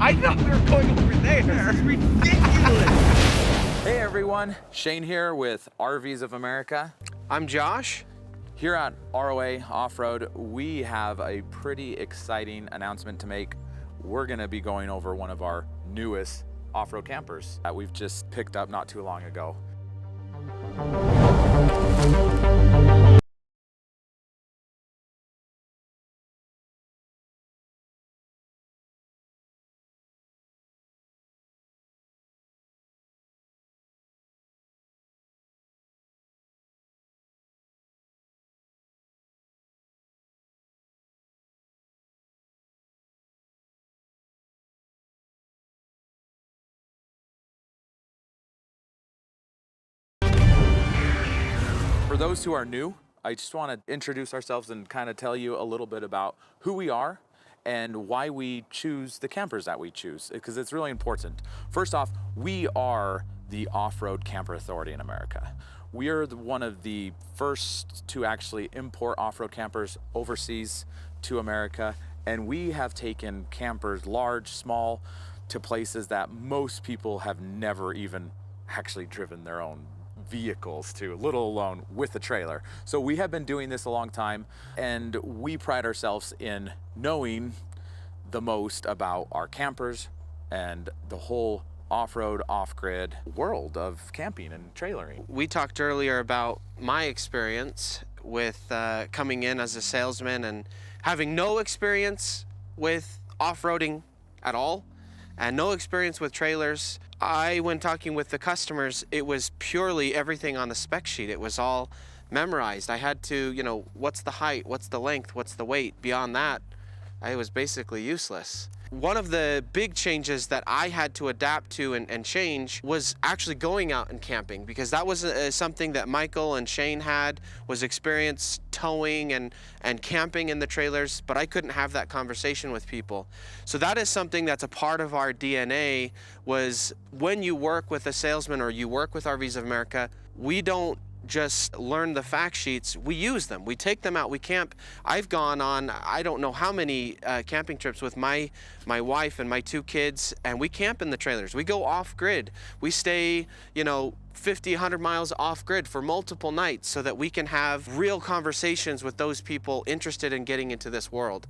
I thought we were going over there. This is ridiculous. Hey everyone, Shane here with RVs of America. I'm Josh. Here at ROA Off-Road, we have a pretty exciting announcement to make. We're gonna be going over one of our newest off-road campers that we've just picked up not too long ago. For those who are new, I just want to introduce ourselves and kind of tell you a little bit about who we are and why we choose the campers that we choose, because it's really important. First off, we are the Off-Road Camper Authority in America. We are one of the first to actually import off-road campers overseas to America, and we have taken campers, large, small, to places that most people have never even actually driven their own vehicles to, let alone with a trailer. So we have been doing this a long time, and we pride ourselves in knowing the most about our campers and the whole off-road, off-grid world of camping and trailering. We talked earlier about my experience with coming in as a salesman and having no experience with off-roading at all and no experience with trailers. When talking with the customers, it was purely everything on the spec sheet. It was all memorized. I had to, what's the height, what's the length, what's the weight? Beyond that, I was basically useless. One of the big changes that I had to adapt to and change was actually going out and camping, because that was something that Michael and Shane was experience towing and camping in the trailers, but I couldn't have that conversation with people. So that is something that's a part of our DNA, was when you work with a salesman or you work with RVs of America, we don't just learn the fact sheets, we use them. We take them out, we camp. I've gone on, I don't know how many camping trips with my wife and my 2 kids, and we camp in the trailers. We go off grid. We stay, 50, 100 miles off grid for multiple nights so that we can have real conversations with those people interested in getting into this world.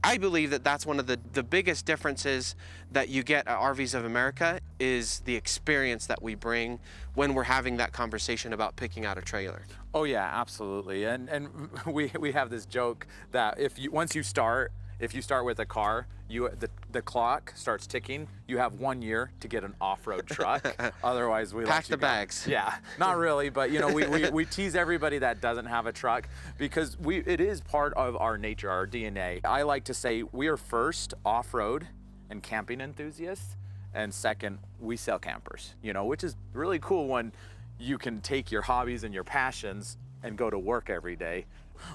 I believe that that's one of the biggest differences that you get at RVs of America, is the experience that we bring when we're having that conversation about picking out a trailer. Oh yeah, absolutely. And we have this joke that once you start with a car, the clock starts ticking. You have 1 year to get an off-road truck. Otherwise, we pack the bags. Yeah, not really, but we tease everybody that doesn't have a truck, because it is part of our nature, our DNA. I like to say we are first off-road and camping enthusiasts, and second, we sell campers. Which is really cool when you can take your hobbies and your passions and go to work every day.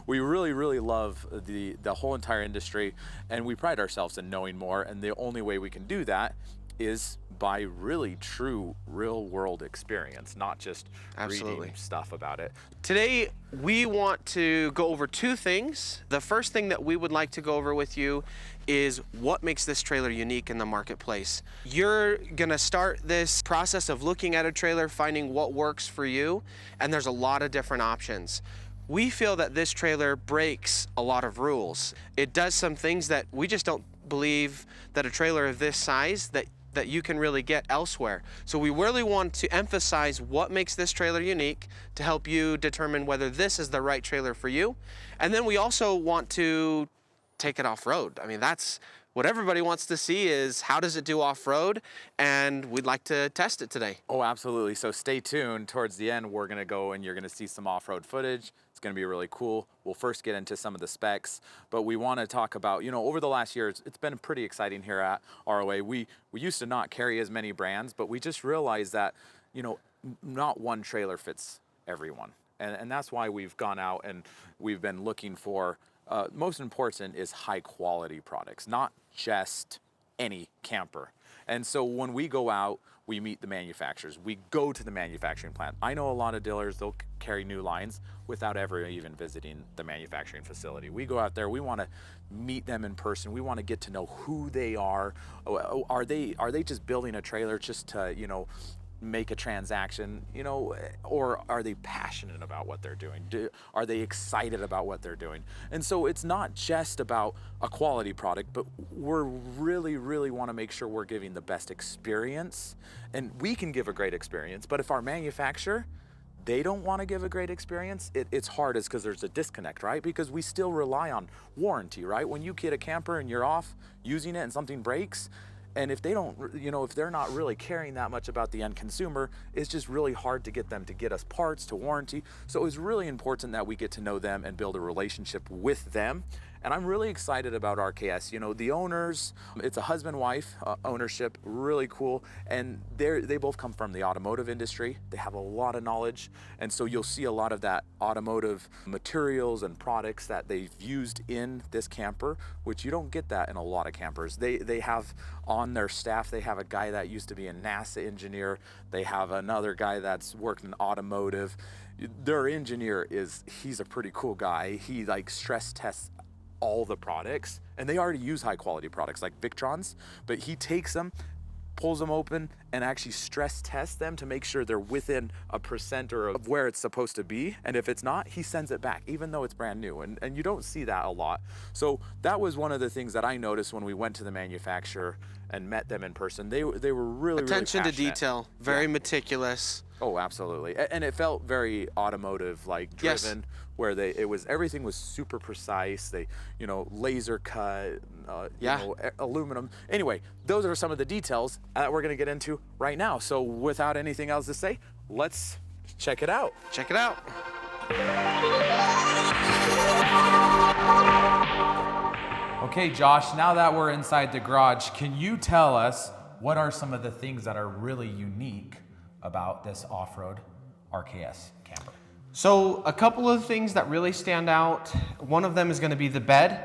We really, really love the whole entire industry, and we pride ourselves in knowing more, and the only way we can do that is by really true real world experience, not just reading stuff about it. Today, we want to go over 2 things. The first thing that we would like to go over with you is what makes this trailer unique in the marketplace. You're gonna start this process of looking at a trailer, finding what works for you, and there's a lot of different options. We feel that this trailer breaks a lot of rules. It does some things that we just don't believe that a trailer of this size that you can really get elsewhere. So we really want to emphasize what makes this trailer unique to help you determine whether this is the right trailer for you. And then we also want to take it off-road. I mean, that's what everybody wants to see, is how does it do off-road, and we'd like to test it today. Oh, absolutely. So stay tuned. Towards the end, we're gonna go and you're gonna see some off-road footage. It's gonna be really cool. We'll first get into some of the specs, but we wanna talk about, over the last year, it's been pretty exciting here at ROA. We used to not carry as many brands, but we just realized that, not one trailer fits everyone. And that's why we've gone out and we've been looking for, most important is high quality products, not just any camper. And so when we go out, we meet the manufacturers. We go to the manufacturing plant. I know a lot of dealers, they'll carry new lines without ever even visiting the manufacturing facility. We go out there, we want to meet them in person. We want to get to know who they are. Are they just building a trailer just to, you know, make a transaction, you know, or are they passionate about what they're doing? Are they excited about what they're doing? And so it's not just about a quality product, but we're really want to make sure we're giving the best experience. And we can give a great experience, but if our manufacturer, they don't want to give a great experience, it's hard, is because there's a disconnect, right? Because we still rely on warranty, right? When you get a camper and you're off using it and something breaks, and if they don't, you know, if they're not really caring that much about the end consumer, it's just really hard to get them to get us parts, to warranty. So it's really important that we get to know them and build a relationship with them. And I'm really excited about RKS. You know, the owners, it's a husband-wife ownership, really cool. And they both come from the automotive industry. They have a lot of knowledge. And so you'll see a lot of that automotive materials and products that they've used in this camper, which you don't get that in a lot of campers. They have on their staff, they have a guy that used to be a NASA engineer. They have another guy that's worked in automotive. Their engineer he's a pretty cool guy. He like stress tests all the products, and they already use high quality products like Victrons, but he takes them, pulls them open, and actually stress tests them to make sure they're within a percent or of where it's supposed to be. And if it's not, he sends it back, even though it's brand new. And you don't see that a lot. So that was one of the things that I noticed when we went to the manufacturer and met them in person. They were really Attention to passionate. detail, very meticulous. Oh, absolutely. And it felt very automotive, like driven, Yes. where everything was super precise. They, you know, laser cut, Yeah. you know, aluminum. Anyway, those are some of the details that we're going to get into right now. So without anything else to say, let's check it out. Check it out. Okay, Josh, now that we're inside the garage, can you tell us what are some of the things that are really unique about this off-road RKS camper? So a couple of things that really stand out. One of them is going to be the bed.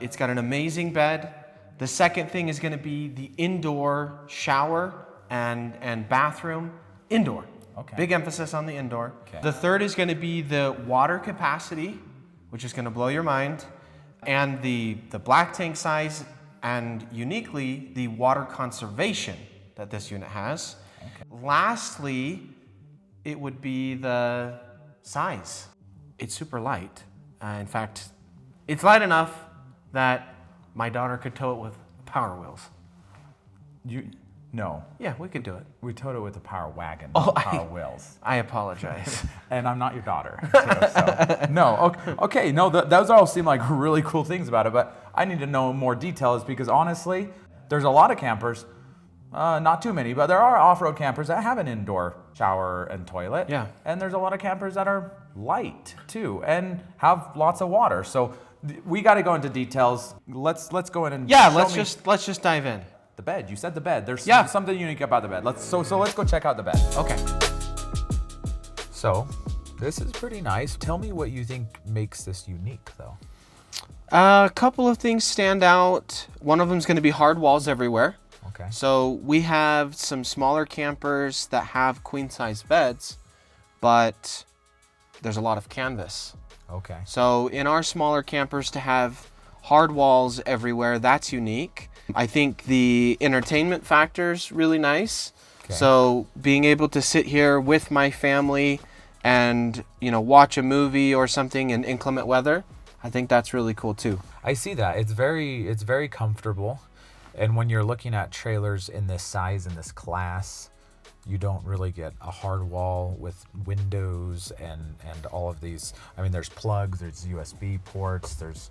It's got an amazing bed. The second thing is going to be the indoor shower and bathroom. Indoor. Okay. Big emphasis on the indoor. Okay. The third is going to be the water capacity, which is going to blow your mind, and the black tank size, and uniquely the water conservation that this unit has. Okay. Lastly, it would be the size. It's super light. In fact, it's light enough that my daughter could tow it with power wheels. No, Yeah, we could do it. we towed it with a power wagon, Oh, not power wheels. I apologize. And I'm not your daughter, too, so. No, okay, no, those all seem like really cool things about it, but I need to know more details because honestly, there's a lot of campers, not too many, but there are off-road campers that have an indoor shower and toilet. Yeah. And there's a lot of campers that are light too and have lots of water. So we got to go into details. Let's go in and Yeah, show let's me just dive in. the bed. You said the bed. There's Yeah. something unique about the bed. So let's go check out the bed. Okay. So this is pretty nice. Tell me what you think makes this unique, though. A couple of things stand out. One of them is going to be hard walls everywhere. Okay. So we have some smaller campers that have queen size beds, but there's a lot of canvas. Okay. So in our smaller campers to have hard walls everywhere, that's unique. I think the entertainment factor's really nice. Okay. So being able to sit here with my family and, you know, watch a movie or something in inclement weather, I think that's really cool too. I see that. It's very comfortable. And when you're looking at trailers in this size, in this class, you don't really get a hard wall with windows and all of these. I mean, there's plugs, there's USB ports, there's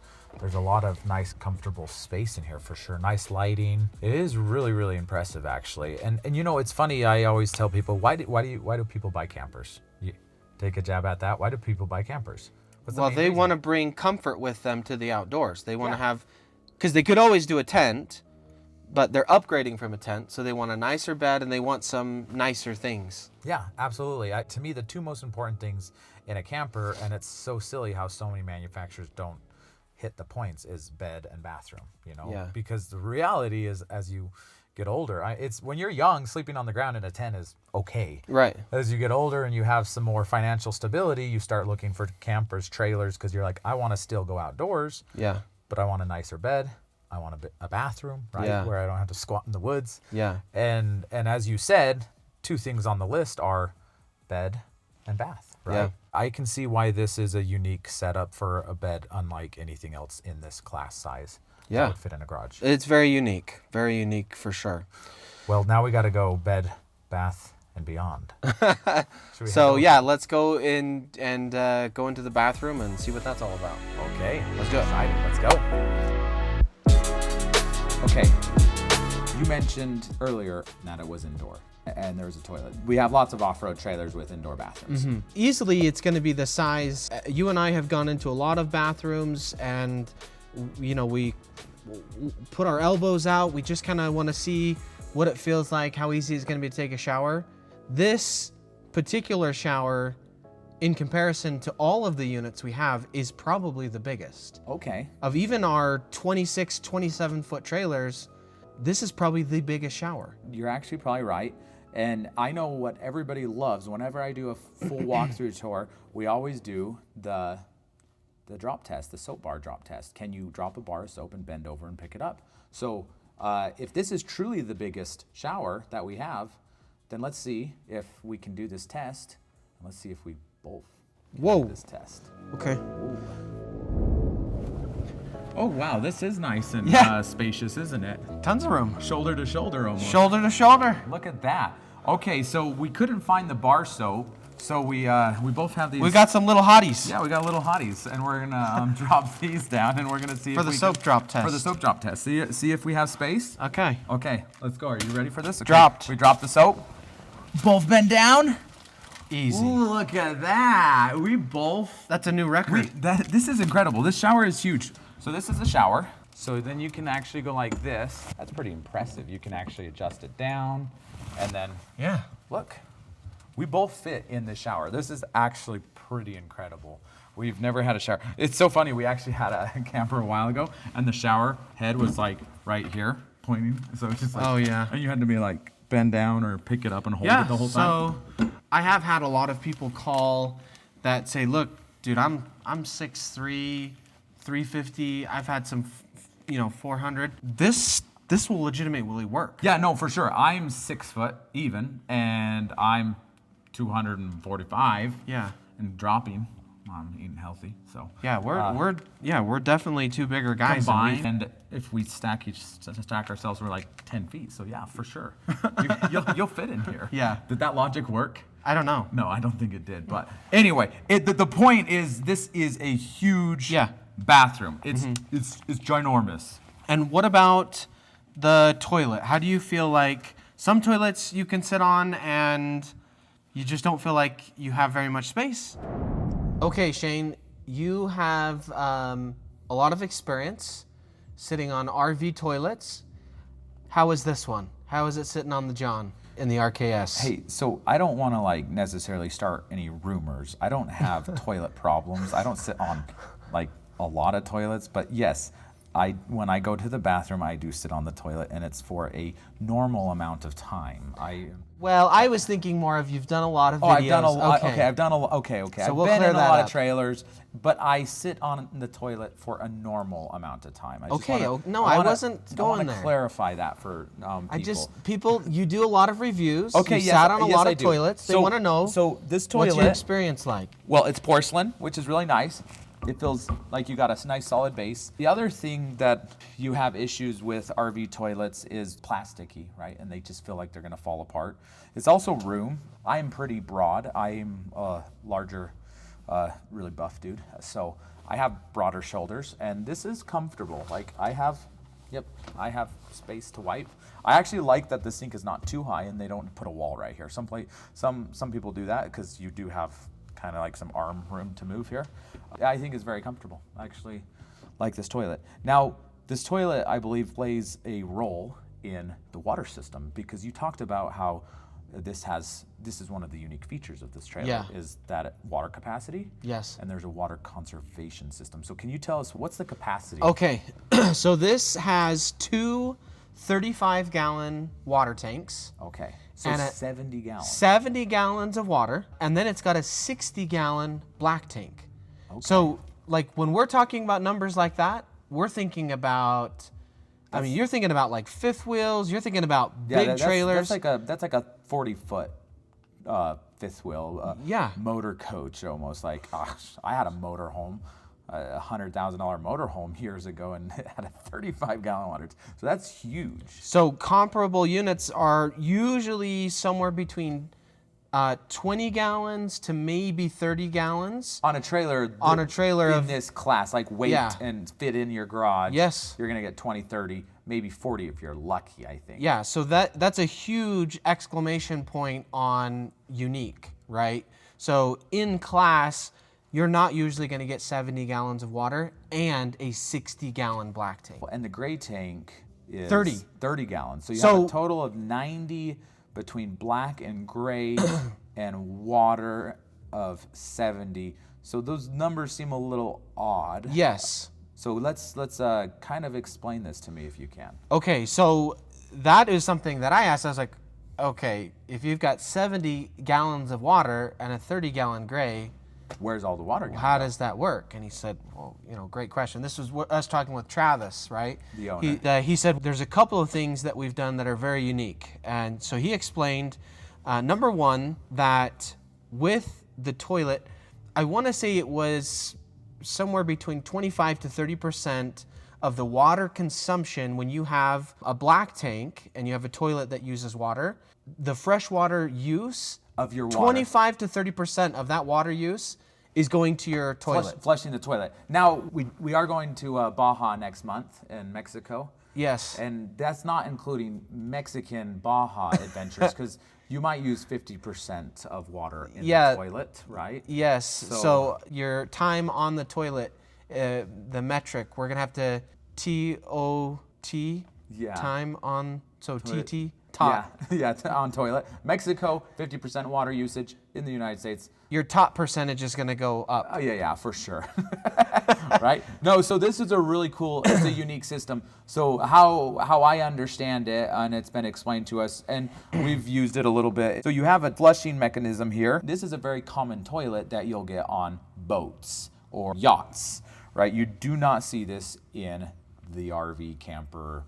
a lot of nice, comfortable space in here for sure. Nice lighting. It is really impressive, actually. And you know, it's funny. I always tell people, why do people buy campers? You take a jab at that. Why do people buy campers? What's the Well, main they reason? want to bring comfort with them to the outdoors. They want to Yeah. have, because they could always do a tent, but they're upgrading from a tent, so they want a nicer bed and they want some nicer things. Yeah, absolutely. To me, the two most important things in a camper, and it's so silly how so many manufacturers don't hit the points, is bed and bathroom, you know? Yeah. Because the reality is, as you get older. It's when you're young, sleeping on the ground in a tent is okay. Right. As you get older and you have some more financial stability, you start looking for campers, trailers, because you're like, I want to still go outdoors. Yeah. But I want a nicer bed. I want a bathroom, right? Yeah. Where I don't have to squat in the woods. Yeah. And as you said, 2 things on the list are bed and bath, right? Yeah. I can see why this is a unique setup for a bed unlike anything else in this class size. Yeah. That would fit in a garage. It's very unique for sure. Well, now we got to go bed, bath, and beyond. Should we So head yeah, let's go in and go into the bathroom and see what that's all about. over? Okay. Let's do it. Excited. Let's go. Okay, you mentioned earlier that it was indoor and there was a toilet. We have lots of off-road trailers with indoor bathrooms. Easily, it's going to be the size. You and I have gone into a lot of bathrooms, and you know, we put our elbows out. We just kind of want to see what it feels like, how easy it's going to be to take a shower. This particular shower, in comparison to all of the units we have, is probably the biggest. Okay. Of even our 26, 27 foot trailers, this is probably the biggest shower. You're actually probably right. And I know what everybody loves. Whenever I do a full walkthrough tour, we always do the drop test, the soap bar drop test. Can you drop a bar of soap and bend over and pick it up? So if this is truly the biggest shower that we have, then let's see if we can do this test. And let's see if we both Whoa. do this test. Okay. Oh, wow, this is nice and Yeah. spacious, isn't it? Tons of room. Shoulder to shoulder almost. Shoulder to shoulder. Look at that. Okay, so we couldn't find the bar soap, so we both have these. We got some little hotties. Yeah, we got little hotties, and we're gonna drop these down, and we're gonna see For if the we soap can, drop test. For the soap drop test. See if we have space. Okay. Okay, let's go. Are you ready for this? Okay. Dropped. We dropped the soap. Both bend down. Easy. Ooh, look at that. We both. That's a new record. This is incredible. This shower is huge. So this is a shower. So then you can actually go like this. That's pretty impressive. You can actually adjust it down, and then Yeah. look, we both fit in the shower. This is actually pretty incredible. We've never had a shower. It's so funny, we actually had a camper a while ago, and the shower head was like right here, pointing. So it's just like, Oh, yeah. and you had to be like bend down or pick it up and hold it the whole time. So I have had a lot of people call that say, look, dude, I'm 6'3", 350. I've had some, 400. This will legitimately work. Yeah, no, for sure. I'm 6 foot even, and I'm 245. Yeah. And dropping. I'm eating healthy, so. Yeah, we're definitely two bigger guys. than Combined, we- and if we stack ourselves, we're like 10 feet. So yeah, for sure, you'll fit in here. Yeah. Did that logic work? I don't know. No, I don't think it did. But anyway, the point is, this is a huge bathroom. It's ginormous. And what about the toilet? How do you feel like some toilets you can sit on and you just don't feel like you have very much space? Okay, Shane, you have a lot of experience sitting on RV toilets. How is this one? How is it sitting on the John in the RKS? Hey, so I don't want to necessarily start any rumors. I don't have toilet problems. I don't sit on a lot of toilets, but yes, when I go to the bathroom, I do sit on the toilet, and it's for a normal amount of time. Well, I was thinking more of you've done a lot of videos. Oh, I've done a lot. Okay, I've done a lot. Okay. So I've we'll been clear in a that lot up. of trailers, but I sit on the toilet for a normal amount of time. I wasn't going I want there. to clarify that for people. You do a lot of reviews. Okay, you yes, sat on a yes, lot I of do. toilets. They So- want to know. so this What's your toilet- experience like? Well, it's porcelain, which is really nice. It feels like you got a nice solid base. The other thing that you have issues with RV toilets is plasticky, right? And they just feel like they're gonna fall apart. It's also room. I am pretty broad. I am a larger, really buff dude. So I have broader shoulders, and this is comfortable. I have space to wipe. I actually like that the sink is not too high and they don't put a wall right here. Some people do that because you do have kind of like some arm room to move here. I think it's very comfortable. I actually like this toilet. Now, this toilet, I believe, plays a role in the water system, because you talked about how this is one of the unique features of this trailer, Yeah. is that water capacity. Yes. And there's a water conservation system. So can you tell us what's the capacity? Okay, so this has two 35-gallon water tanks. Okay. So And 70 gallons. 70 gallons of water, and then it's got a 60-gallon black tank. So, like, when we're talking about numbers like that, we're thinking about, I mean, you're thinking about like fifth wheels, you're thinking about big trailers. That's like a 40-foot fifth wheel motor coach almost. Like, I had a motor home, a $100,000 motor home years ago, and it had a 35-gallon water. So that's huge. So comparable units are usually somewhere between 20 gallons to maybe 30 gallons. On a trailer. In this class, like weight and fit in your garage. Yes. You're gonna get 20, 30, maybe 40 if you're lucky, I think. Yeah, so that's a huge exclamation point on unique, right? So in class, you're not usually gonna get 70 gallons of water and a 60-gallon black tank. And the gray tank is 30 gallons. So you have a total of 90 between black and gray and water of 70. So those numbers seem a little odd. Yes. So let's kind of explain this to me if you can. Okay, so that is something that I asked. I was like, okay, if you've got 70 gallons of water and a 30-gallon gray, where's all the water going? How does that work? And he said, well, great question. This was us talking with Travis, right? The owner. He said there's a couple of things that we've done that are very unique. And so he explained, number one, that with the toilet, I want to say it was somewhere between 25 to 30% of the water consumption when you have a black tank and you have a toilet that uses water. The freshwater use of your water. 25 to 30% of that water use is going to your toilet. Flushing the toilet. Now, we are going to Baja next month in Mexico. Yes. And that's not including Mexican Baja adventures, because you might use 50% of water in the toilet, right? Yes. So your time on the toilet, the metric, we're going to have to TOT, time on, so toilet. TT. Top. Yeah, on toilet. Mexico, 50% water usage. In the United States, your top percentage is going to go up. Oh yeah, for sure. Right? No, so this is a really cool, it's a unique system. So how I understand it, and it's been explained to us, and we've used it a little bit. So you have a flushing mechanism here. This is a very common toilet that you'll get on boats or yachts, right? You do not see this in the RV camper,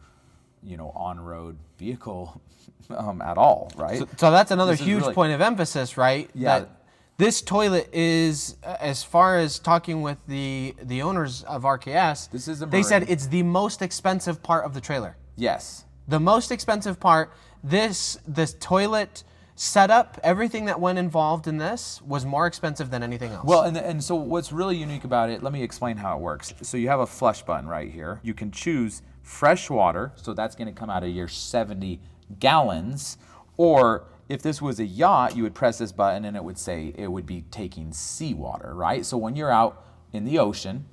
on-road vehicle at all, right? So that's another huge point of emphasis, right? Yeah. That this toilet is, as far as talking with the owners of RKS, they said it's the most expensive part of the trailer. Yes. The most expensive part, this toilet setup, everything that went involved in this was more expensive than anything else. Well, and so what's really unique about it, let me explain how it works. So you have a flush button right here. You can choose fresh water, so that's going to come out of your 70 gallons, or if this was a yacht, you would press this button and it would say it would be taking seawater, right? So when you're out in the ocean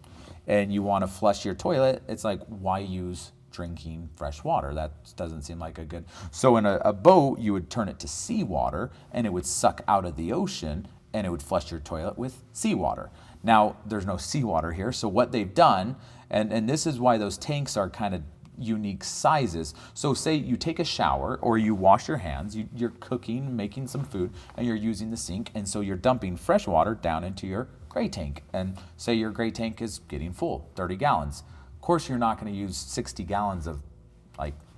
and you want to flush your toilet, it's like, why use drinking fresh water? That doesn't seem like a good... So in a boat, you would turn it to seawater and it would suck out of the ocean and it would flush your toilet with seawater. Now, there's no seawater here, so what they've done, and this is why those tanks are kind of unique sizes. So say you take a shower or you wash your hands, you're cooking, making some food, and you're using the sink, and so you're dumping fresh water down into your gray tank. And say your gray tank is getting full, 30 gallons. Of course, you're not going to use 60 gallons of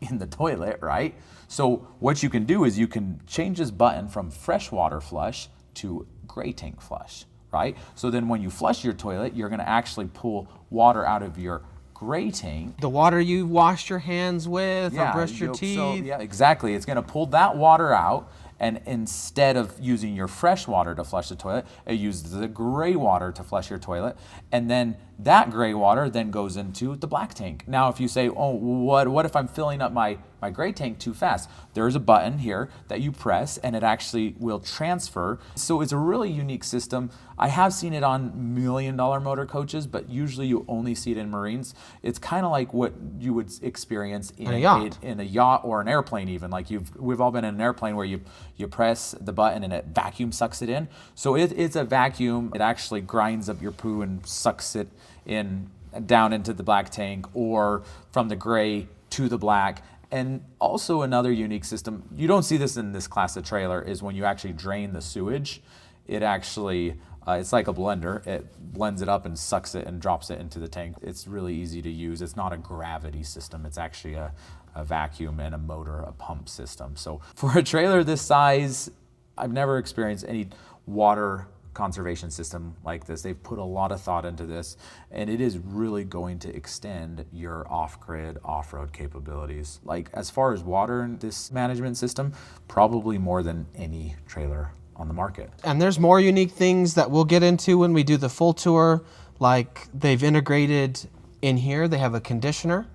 in the toilet, right? So what you can do is you can change this button from freshwater flush to gray tank flush, right? So then when you flush your toilet, you're going to actually pull water out of your gray tank. The water you washed your hands with or brushed your teeth. So, yeah, exactly. It's going to pull that water out, and instead of using your fresh water to flush the toilet, it uses the gray water to flush your toilet, and then that gray water then goes into the black tank. Now, if you say, oh, what if I'm filling up my gray tank too fast? There's a button here that you press, and it actually will transfer. So it's a really unique system. I have seen it on $1 million motor coaches, but usually you only see it in Marines. It's kind of like what you would experience in a yacht or an airplane even. Like we've all been in an airplane where you press the button and it vacuum sucks it in. So it's a vacuum. It actually grinds up your poo and sucks it in down into the black tank, or from the gray to the black, And also another unique system, you don't see this in this class of trailer, is when you actually drain the sewage, it actually, it's like a blender. It blends it up and sucks it and drops it into the tank. It's really easy to use. It's not a gravity system. It's actually a vacuum and a motor, a pump system. So for a trailer this size, I've never experienced any water conservation system like this. They've put a lot of thought into this, and it is really going to extend your off-grid, off-road capabilities. Like, as far as water in this management system, probably more than any trailer on the market. And there's more unique things that we'll get into when we do the full tour. Like, they've integrated in here, they have a conditioner.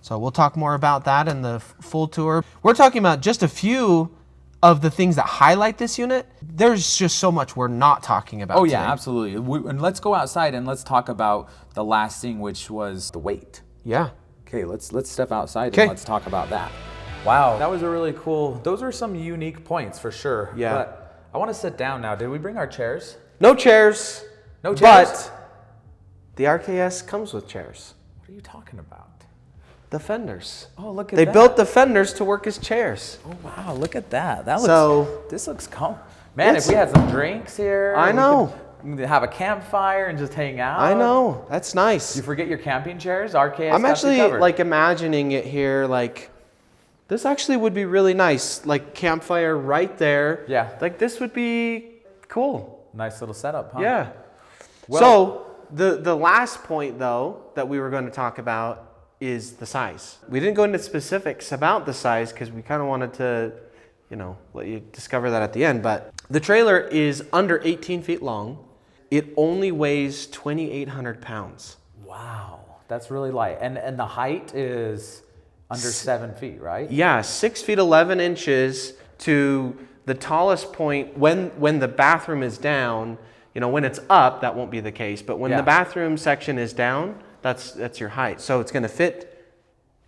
So we'll talk more about that in the full tour. We're talking about just a few of the things that highlight this unit. There's just so much we're not talking about Oh yeah, today. absolutely. And let's go outside and let's talk about the last thing, which was the weight. Yeah. Okay, let's step outside Okay. and let's talk about that. Wow, that was a really cool, those are some unique points for sure. Yeah. But I want to sit down now. Did we bring our chairs? No chairs. No chairs? But the RKS comes with chairs. What are you talking about? The fenders. Oh, look at They that. built the fenders to work as chairs. Oh wow, look at that. That looks, So- this looks calm. Man, It's- if we had some drinks here. I we know. could have a campfire and just hang out. I know. That's nice. You forget your camping chairs? RKS I'm got you actually covered. like imagining it here. Like, this actually would be really nice. Like, campfire right there. Yeah. Like, this would be cool. Nice little setup, huh? Yeah. Well- So the last point though that we were going to talk about is the size. We didn't go into specifics about the size because we kind of wanted to, you know, let you discover that at the end. But the trailer is under 18 feet long. It only weighs 2,800 pounds. Wow, that's really light. And the height is under 7 feet, right? Yeah, 6 feet 11 inches to the tallest point when the bathroom is down. You know, when it's up, that won't be the case. But when Yeah. the bathroom section is down, that's your height. So it's going to fit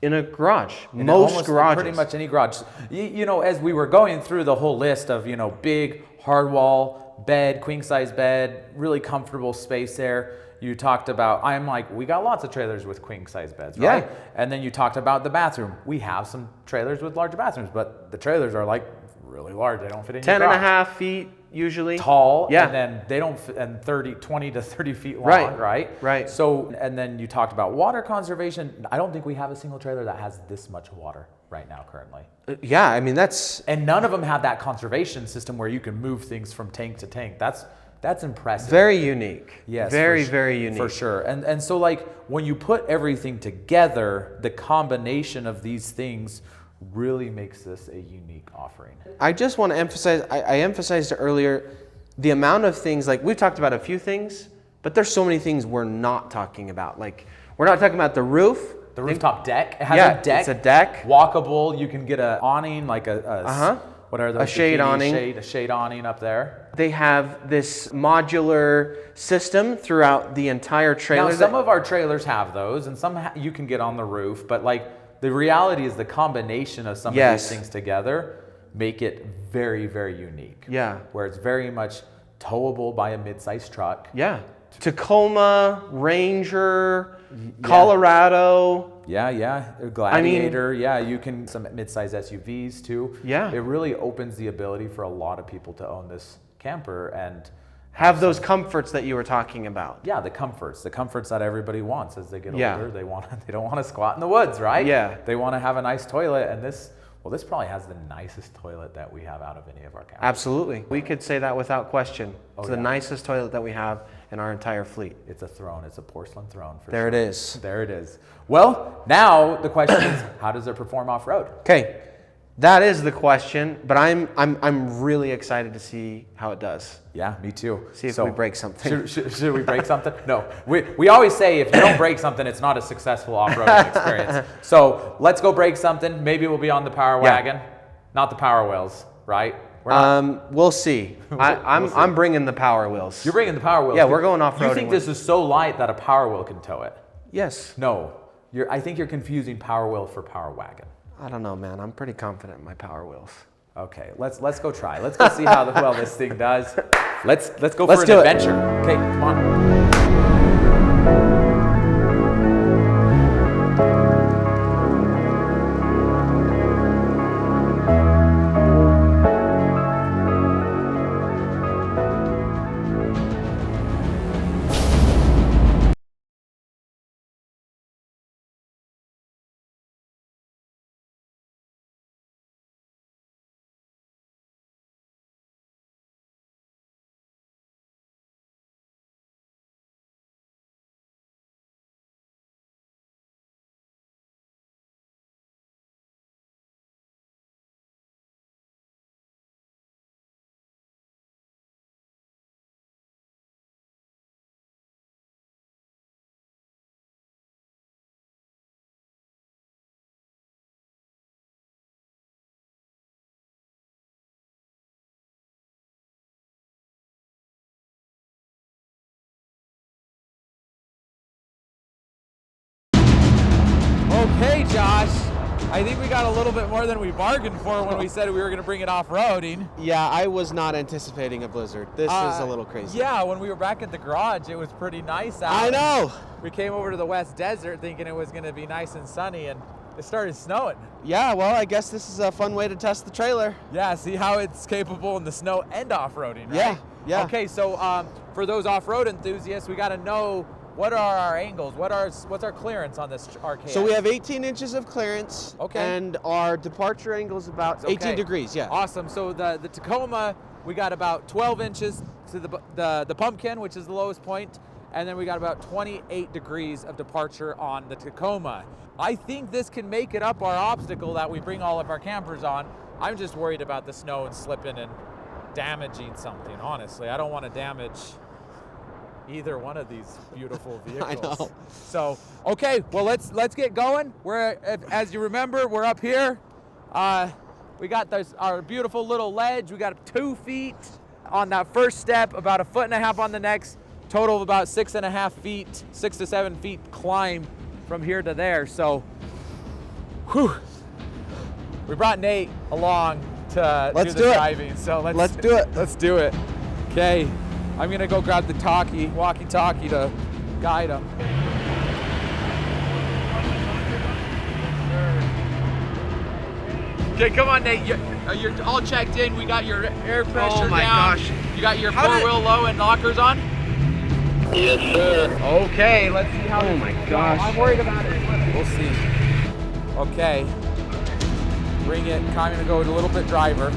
in a garage. In Most almost garages. Pretty much any garage. You know, as we were going through the whole list of, you know, big hard wall bed, queen size bed, really comfortable space there. You talked about, I'm like, we got lots of trailers with queen size beds, right? Yeah. And then you talked about the bathroom. We have some trailers with larger bathrooms, but the trailers are like really large. They don't fit in 10 your and a garage. half feet usually. Tall, Yeah. and then they don't fit, and 20 to 30 feet long, Right, right? right. So, and then you talked about water conservation. I don't think we have a single trailer that has this much water right now currently. Yeah, I mean, that's, And none of them have that conservation system where you can move things from tank to tank. That's impressive. very unique. Yes, Very, for very unique. For sure. And so like when you put everything together, the combination of these things really makes this a unique offering. I just want to emphasize, I emphasized it earlier, the amount of things, like we've talked about a few things, but there's so many things we're not talking about. Like, we're not talking about the roof. The rooftop deck, it has Yeah, a deck. it's a deck. Walkable, you can get a awning, like what are those? A shade bikini awning. A shade awning up there. They have this modular system throughout the entire trailer. Now, some of our trailers have those, and some you can get on the roof, but like the reality is the combination of some of Yes. these things together make it very, very unique. Yeah. Where it's very much towable by a mid-sized truck. Yeah. Tacoma, Ranger, Colorado. Yeah, a Gladiator. Yeah, you can, some mid-sized SUVs too. Yeah. It really opens the ability for a lot of people to own this camper and Have those comforts that you were talking about. yeah, the comforts that everybody wants as they get Yeah. older. They don't want to squat in the woods, right? Yeah. They want to have a nice toilet, and this probably has the nicest toilet that we have out of any of our campers. Absolutely. We could say that without question. It's the yeah. nicest toilet that we have in our entire fleet. It's a throne. It's a porcelain throne for There sure. it is. There it is. Well, now the question is, how does it perform off-road? Okay. That is the question, but I'm really excited to see how it does. Yeah, me too. See if we break something. Should we break something? No. We always say if you don't break something, it's not a successful off-roading experience. So let's go break something. Maybe we'll be on the Power Wagon, not the Power Wheels, right? We're not, We'll see. I'm bringing the Power Wheels. you're bringing the Power Wheels. Yeah, we're going off-roading You think with- this is so light that a Power Wheel can tow it? Yes. No. I think you're confusing Power Wheel for Power Wagon. I don't know, man. I'm pretty confident in my Power Wheels. Okay, let's go try. Let's go see how well this thing does. Let's go Let's for do an it. adventure. Okay, come on. I think we got a little bit more than we bargained for when we said we were going to bring it off-roading. Yeah, I was not anticipating a blizzard. This is a little crazy. Yeah, when we were back at the garage, it was pretty nice out. I know. We came over to the West Desert thinking it was going to be nice and sunny, and it started snowing. Yeah, well, I guess this is a fun way to test the trailer. Yeah, see how it's capable in the snow and off-roading, right? Yeah, yeah. Okay, so for those off-road enthusiasts, we got to know what are our angles? What's our clearance on this RKS? So we have 18 inches of clearance. Okay. And our departure angle is about 18 degrees, yeah. Awesome. So the Tacoma, we got about 12 inches to the pumpkin, which is the lowest point, and then we got about 28 degrees of departure on the Tacoma. I think this can make it up our obstacle that we bring all of our campers on. I'm just worried about the snow and slipping and damaging something, honestly. I don't want to damage either one of these beautiful vehicles. I know. So, okay, well, let's get going. As you remember, we're up here. We got our beautiful little ledge. We got 2 feet on that first step, about 1.5 feet on the next, total of about 6.5 feet, 6 to 7 feet climb from here to there. So, whew. We brought Nate along to do the driving. So let's do it. Let's do it. Okay. I'm gonna go grab the walkie-talkie to guide him. Okay, come on, Nate. You're all checked in. We got your air pressure down. Oh my gosh. You got your four-wheel low and lockers on? Yes, sir. Okay, let's see how. Oh my gosh. I'm worried about it. We'll see. Okay. Bring it. I'm gonna go a little bit driver.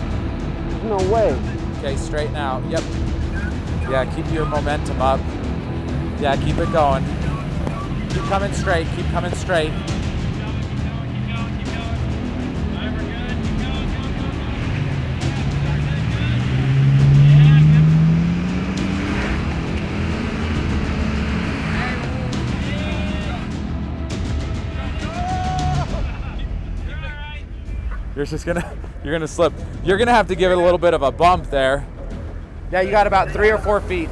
No way. Okay, straighten out. Yep. Yeah, keep your momentum up. Yeah, keep it going. Keep coming straight, keep coming straight. You're gonna slip. You're gonna have to give it a little bit of a bump there. Yeah, you got about 3 or 4 feet.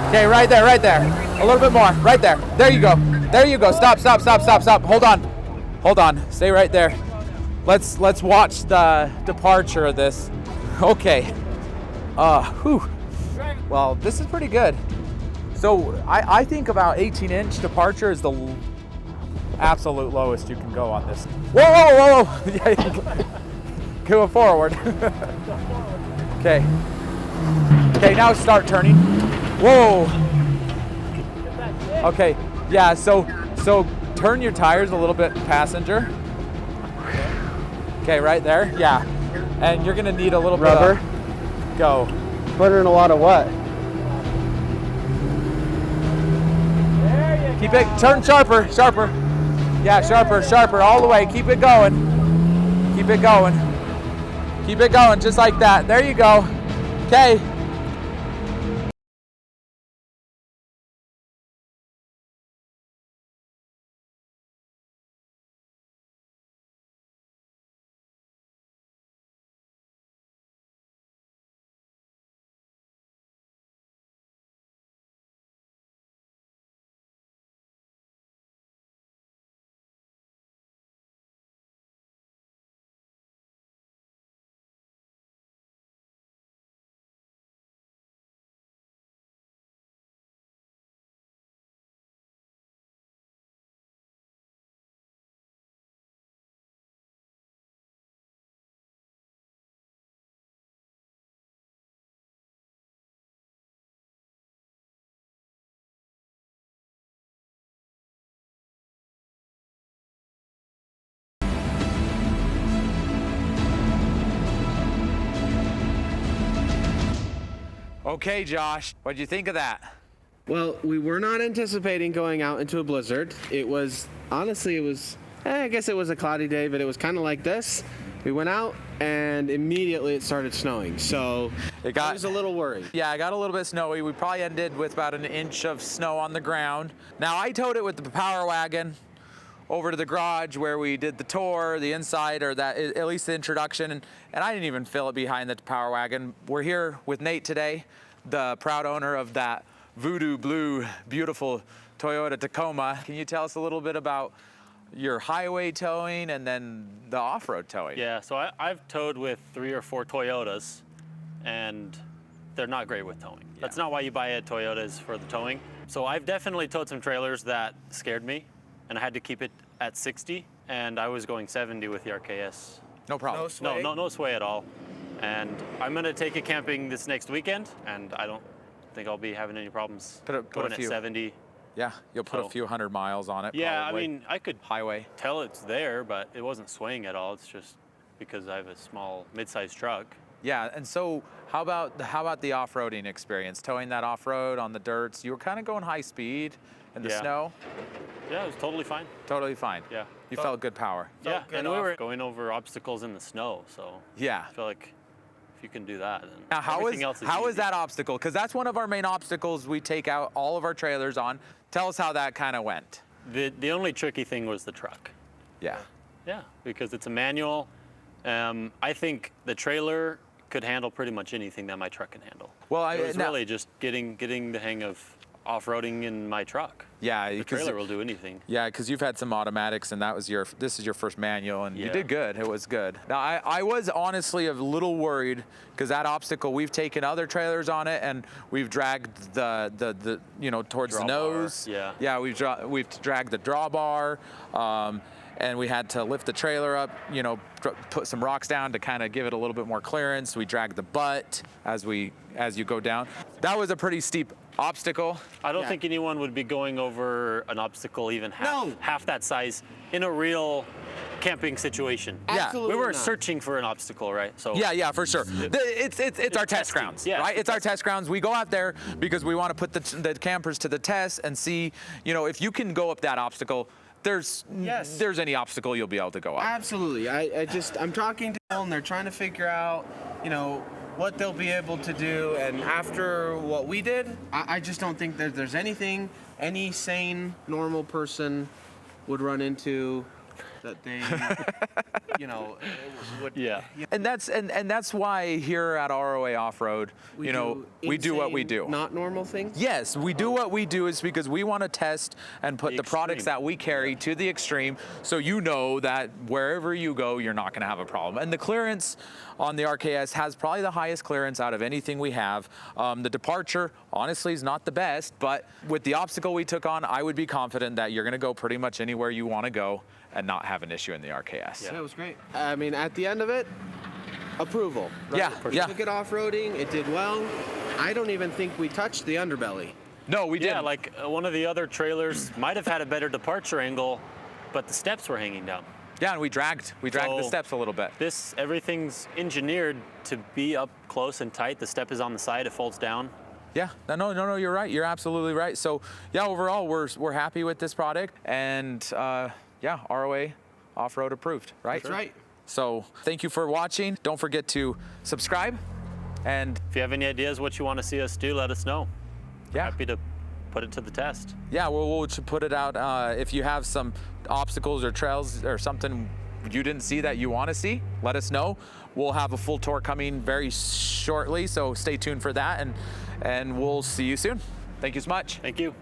Okay, right there. A little bit more, right there. There you go. Stop. Hold on, stay right there. Let's watch the departure of this. Okay. Whew. Well, this is pretty good. So I think about 18-inch departure is the absolute lowest you can go on this. Whoa. Yeah, go forward. Okay, now start turning. Whoa. Okay, yeah, so turn your tires a little bit, passenger. Okay, right there, yeah. And you're gonna need a little rubber. Bit of go. Put in a lot of what? Keep it, turn sharper. Yeah, sharper, all the way. Keep it going, just like that. There you go. Okay. Okay, Josh, what'd you think of that? Well, we were not anticipating going out into a blizzard. It was, honestly, I guess it was a cloudy day, but it was kind of like this. We went out and immediately it started snowing. So I was a little worried. Yeah, it got a little bit snowy. We probably ended with about 1 inch of snow on the ground. Now, I towed it with the power wagon over to the garage where we did the tour, the inside, or that at least the introduction, and I didn't even fill it behind the power wagon. We're here with Nate today, the proud owner of that voodoo blue, beautiful Toyota Tacoma. Can you tell us a little bit about your highway towing and then the off-road towing. Yeah, so I've towed with 3 or 4 Toyotas, and they're not great with towing. That's not why you buy a Toyota, is for the towing. So I've definitely towed some trailers that scared me, and I had to keep it at 60, and I was going 70 with the RKS. No problem. No sway at all. And I'm gonna take it camping this next weekend, and I don't think I'll be having any problems going at 70. Yeah, you'll put a few hundred miles on it. Yeah, probably. I mean, I could highway. tell it's there, but it wasn't swaying at all. It's just because I have a small, mid-sized truck. Yeah, and so how about the off-roading experience? Towing that off-road on the dirts, you were kind of going high speed in the snow. Yeah, it was totally fine. Totally fine. Yeah. You felt good power. Yeah, and we were going over obstacles in the snow, so Yeah. I feel like if you can do that, then Now, everything else is how easy. is that obstacle? Because that's one of our main obstacles we take out all of our trailers on. Tell us how that kind of went. The only tricky thing was the truck. Yeah. Yeah, because it's a manual. I think the trailer could handle pretty much anything that my truck can handle. Well, it was really just getting the hang of off-roading in my truck. Yeah, The trailer will do anything. Yeah, because you've had some automatics, and this is your first manual, and you did good. It was good. Now, I was honestly a little worried because that obstacle, we've taken other trailers on it, and we've dragged the towards the nose. Yeah. Yeah, we've dragged the drawbar. And we had to lift the trailer up, put some rocks down to kind of give it a little bit more clearance. We dragged the butt as you go down. That was a pretty steep obstacle. I don't think anyone would be going over an obstacle even half that size in a real camping situation. Absolutely We were not. searching for an obstacle, right? So Yeah, for sure. It's our test testing. grounds, Yeah, right? it's It's our test grounds. We go out there because we want to put the campers to the test and see, if you can go up that obstacle, there's any obstacle you'll be able to go up. Absolutely. I'm talking to people and they're trying to figure out, what they'll be able to do. And after what we did, I just don't think that there's anything any sane, normal person would run into that they, would. Yeah. And that's why here at ROA Off-Road, we do what we do. Not normal things? Yes, we do what we do is because we want to test and put the products that we carry to the extreme, so that wherever you go, you're not going to have a problem. And the clearance on the RKS has probably the highest clearance out of anything we have. The departure, honestly, is not the best, but with the obstacle we took on, I would be confident that you're going to go pretty much anywhere you want to go and not have an issue in the RKS. Yeah, it was great. I mean, at the end of it, approval. Right? Yeah. Took it off-roading. It did well. I don't even think we touched the underbelly. No, we didn't. Yeah, like one of the other trailers might have had a better departure angle, but the steps were hanging down. Yeah, and we dragged the steps a little bit. Everything's engineered to be up close and tight. The step is on the side, it folds down. Yeah, no, you're right. You're absolutely right. So, yeah, overall, we're happy with this product, and ROA Off-Road approved, right? That's right. So, thank you for watching. Don't forget to subscribe, and If you have any ideas what you want to see us do, let us know. yeah, Happy to put it to the test. yeah, we'll put it out. If you have some obstacles or trails or something you didn't see that you want to see, let us know. We'll have a full tour coming very shortly, so stay tuned for that, and we'll see you soon. Thank you so much. Thank you.